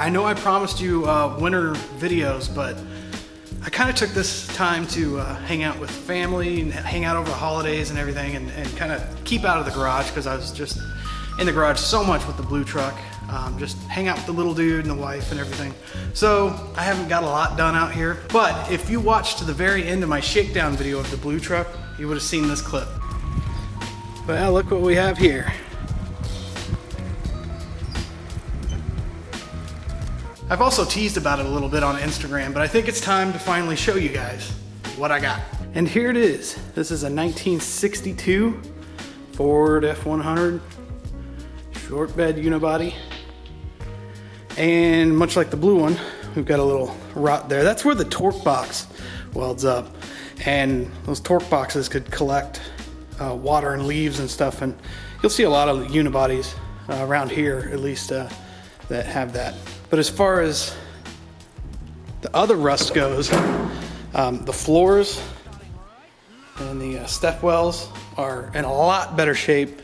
I know I promised you winter videos, but I kind of took this time to hang out with family and hang out over the holidays and everything, and kind of keep out of the garage because I was just in the garage so much with the blue truck. Just hang out with the little dude and the wife and everything. So I haven't got a lot done out here, but if you watched to the very end of my shakedown video of the blue truck, you would have seen this clip. Well, look what we have here. I've also teased about it a little bit on Instagram, but I think it's time to finally show you guys what I got. And here it is. This is a 1962 Ford F100 short bed unibody. And much like the blue one, we've got a little rot there. That's where the torque box welds up. And those torque boxes could collect water and leaves and stuff. And you'll see a lot of unibodies around here, at least, that have that. But as far as the other rust goes, the floors and the step wells are in a lot better shape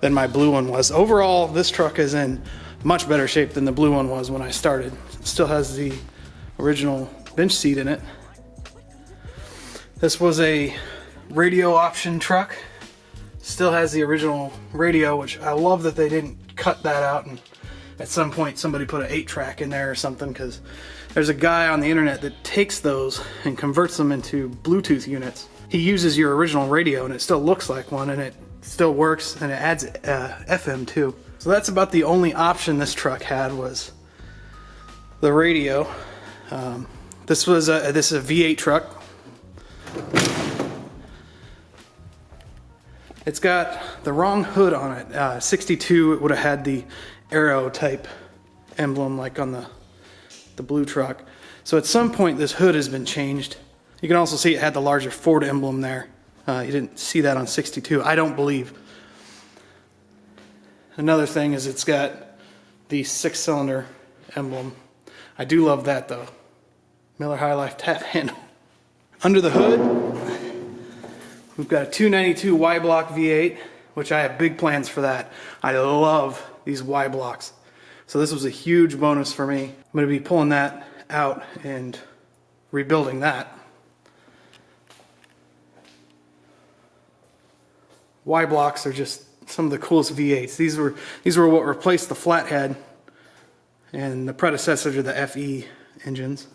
than my blue one was. Overall, this truck is in much better shape than the blue one was when I started. It still has the original bench seat in it. This was a radio option truck. Still has the original radio, which I love that they didn't cut that out and at some point somebody put an 8-track in there or something, because there's a guy on the internet that takes those and converts them into Bluetooth units. He uses your original radio and it still looks like one, and it still works, and it adds FM too. So that's about the only option this truck had, was the radio. This is a V8 truck. It's got the wrong hood on it. 62, it would have had the arrow type emblem like on the blue truck. So at some point this hood has been changed. You can also see it had the larger Ford emblem there. You didn't see that on 62, I don't believe. Another thing is it's got the 6-cylinder emblem. I do love that though. Miller High Life tap handle. Under the hood, we've got a 292 Y-block V8, which I have big plans for that. I love these Y blocks. So this was a huge bonus for me. I'm going to be pulling that out and rebuilding that. Y blocks are just some of the coolest V8s. These were what replaced the flathead and the predecessor to the FE engines.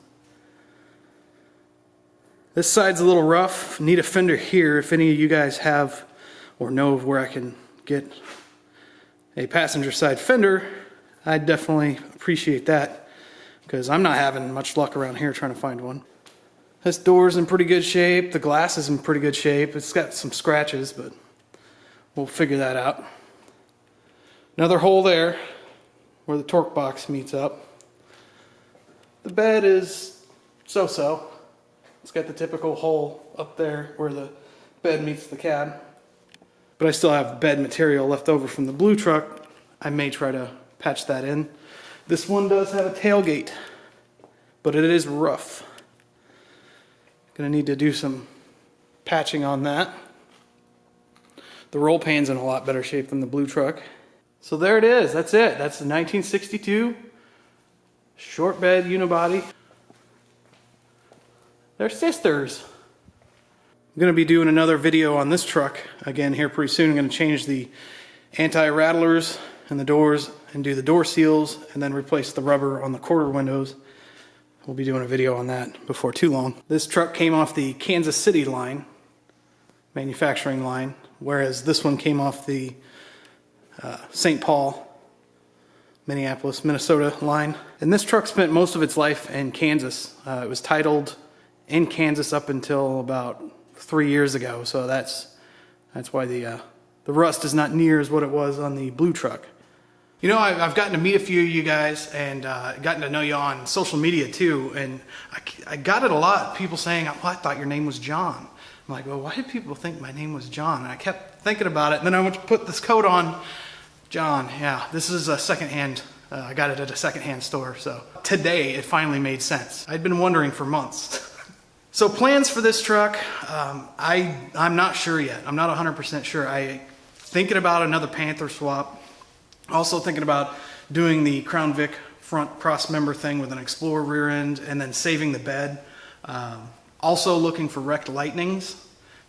This side's a little rough. Need a fender here. If any of you guys have or know of where I can get a passenger side fender, I'd definitely appreciate that, because I'm not having much luck around here trying to find one. This door's in pretty good shape. The glass is in pretty good shape. It's got some scratches, but we'll figure that out. Another hole there where the torque box meets up. The bed is so-so. It's got the typical hole up there where the bed meets the cab. But I still have bed material left over from the blue truck. I may try to patch that in. This one does have a tailgate, but it is rough. Gonna need to do some patching on that. The roll pan's in a lot better shape than the blue truck. So there it is, that's it. That's the 1962 short bed unibody. They're sisters. I'm going to be doing another video on this truck again here pretty soon. I'm going to change the anti-rattlers in the doors and do the door seals and then replace the rubber on the quarter windows. We'll be doing a video on that before too long. This truck came off the Kansas City line, manufacturing line, whereas this one came off the St. Paul, Minneapolis, Minnesota line. And this truck spent most of its life in Kansas. It was titled in Kansas up until about 3 years ago, so that's why the rust is not near as what it was on the blue truck. You know, I've gotten to meet a few of you guys and gotten to know you on social media too, and I got it a lot. People saying, "Oh, I thought your name was John." I'm like, well, why did people think my name was John? And I kept thinking about it, and then I went to put this coat on. John, yeah, this is a secondhand. I got it at a secondhand store, so today it finally made sense. I'd been wondering for months. So plans for this truck, I'm not sure yet. I'm not 100% sure. I'm thinking about another Panther swap. Also thinking about doing the Crown Vic front cross member thing with an Explorer rear end, and then saving the bed. Also looking for wrecked Lightnings,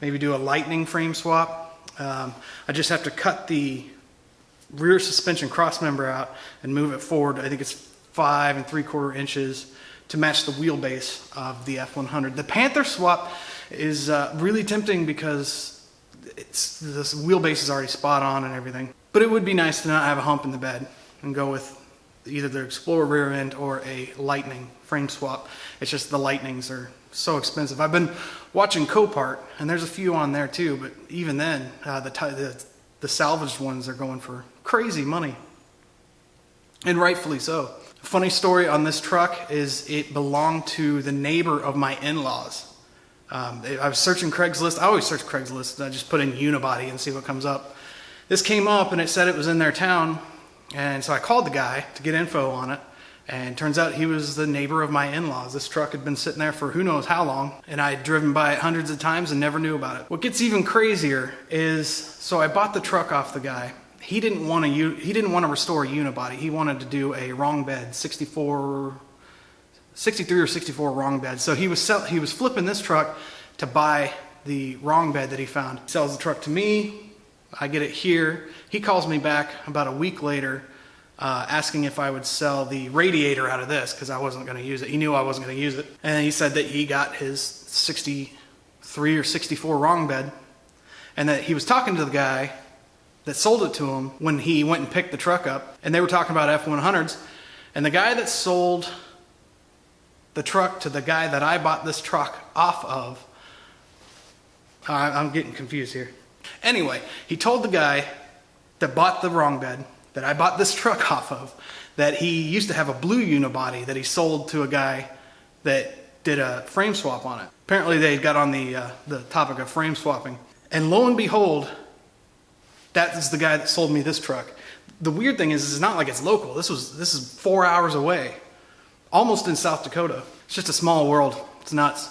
maybe do a Lightning frame swap. I just have to cut the rear suspension cross member out and move it forward. I think it's 5 3/4 inches to match the wheelbase of the F100. The Panther swap is really tempting because this wheelbase is already spot on and everything. But it would be nice to not have a hump in the bed and go with either the Explorer rear end or a Lightning frame swap. It's just the Lightnings are so expensive. I've been watching Copart, and there's a few on there too, but even then, the salvaged ones are going for crazy money, and rightfully so. Funny story on this truck is it belonged to the neighbor of my in-laws. I was searching Craigslist. I always search Craigslist. I just put in unibody and see what comes up. This came up and it said it was in their town, and so I called the guy to get info on it, and turns out he was the neighbor of my in-laws. This truck had been sitting there for who knows how long, and I had driven by it hundreds of times and never knew about it. What gets even crazier is, so I bought the truck off the guy. He didn't want to restore a unibody. He wanted to do a wrong bed, 63 or 64 wrong bed. So he was flipping this truck to buy the wrong bed that he found. He sells the truck to me. I get it here. He calls me back about a week later, asking if I would sell the radiator out of this because I wasn't going to use it. He knew I wasn't going to use it. And he said that he got his 63 or 64 wrong bed, and that he was talking to the guy that sold it to him when he went and picked the truck up, and they were talking about F100s, and the guy that sold the truck to the guy that I bought this truck off of, I'm getting confused here. Anyway, he told the guy that bought the wrong bed that I bought this truck off of that he used to have a blue unibody that he sold to a guy that did a frame swap on it. Apparently they got on the topic of frame swapping, and lo and behold, that is the guy that sold me this truck. The weird thing is, it's not like it's local. This is 4 hours away, almost in South Dakota. It's just a small world. It's nuts.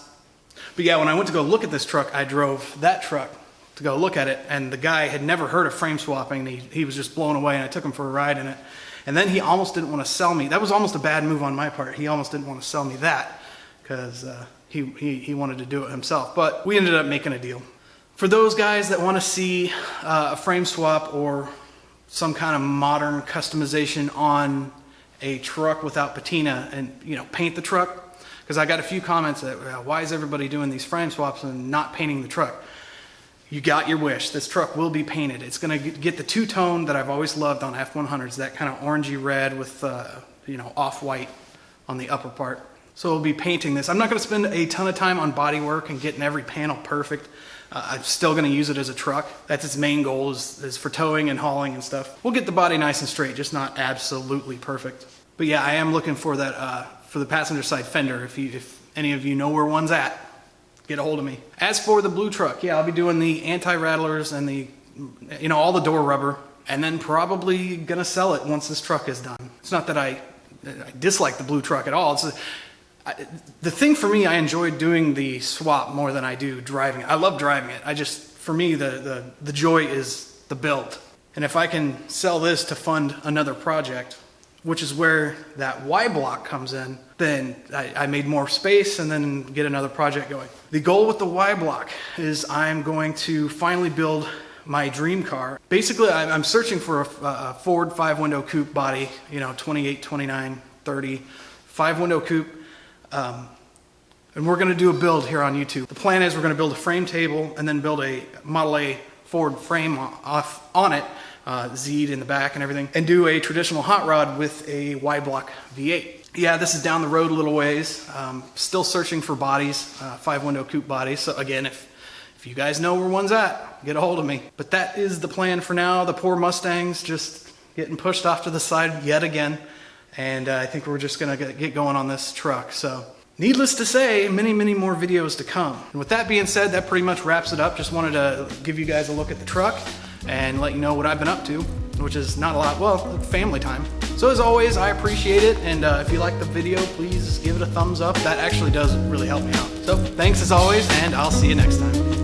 But yeah, when I went to go look at this truck, I drove that truck to go look at it, and the guy had never heard of frame swapping. He was just blown away, and I took him for a ride in it. And then he almost didn't want to sell me. That was almost a bad move on my part. He almost didn't want to sell me that because he wanted to do it himself. But we ended up making a deal. For those guys that want to see a frame swap or some kind of modern customization on a truck without patina and, paint the truck, because I got a few comments that, why is everybody doing these frame swaps and not painting the truck? You got your wish. This truck will be painted. It's going to get the two-tone that I've always loved on F100s, that kind of orangey red with, off-white on the upper part. So we'll be painting this. I'm not going to spend a ton of time on body work and getting every panel perfect. I'm still going to use it as a truck. That's its main goal, is for towing and hauling and stuff. We'll get the body nice and straight, just not absolutely perfect. But yeah, I am looking for that for the passenger side fender. If any of you know where one's at, get a hold of me. As for the blue truck, yeah, I'll be doing the anti-rattlers and the, all the door rubber, and then probably gonna sell it once this truck is done. It's not that I dislike the blue truck at all. The thing for me, I enjoy doing the swap more than I do driving it. I love driving it. For me, the joy is the build. And if I can sell this to fund another project, which is where that Y block comes in, then I made more space and then get another project going. The goal with the Y block is I'm going to finally build my dream car. Basically, I'm searching for a Ford 5-window coupe body, 28, 29, 30, 5-window coupe. And we're going to do a build here on YouTube. The plan is we're going to build a frame table and then build a Model A Ford frame on it, Z'd in the back and everything, and do a traditional hot rod with a Y-block V8. Yeah, this is down the road a little ways. Still searching for bodies, 5-window coupe bodies. So again, if you guys know where one's at, get a hold of me. But that is the plan for now. The poor Mustangs just getting pushed off to the side yet again. And I think we're just going to get going on this truck. So needless to say, many, many more videos to come. And with that being said, that pretty much wraps it up. Just wanted to give you guys a look at the truck and let you know what I've been up to, which is not a lot, well, family time. So as always, I appreciate it. And if you like the video, please give it a thumbs up. That actually does really help me out. So thanks as always, and I'll see you next time.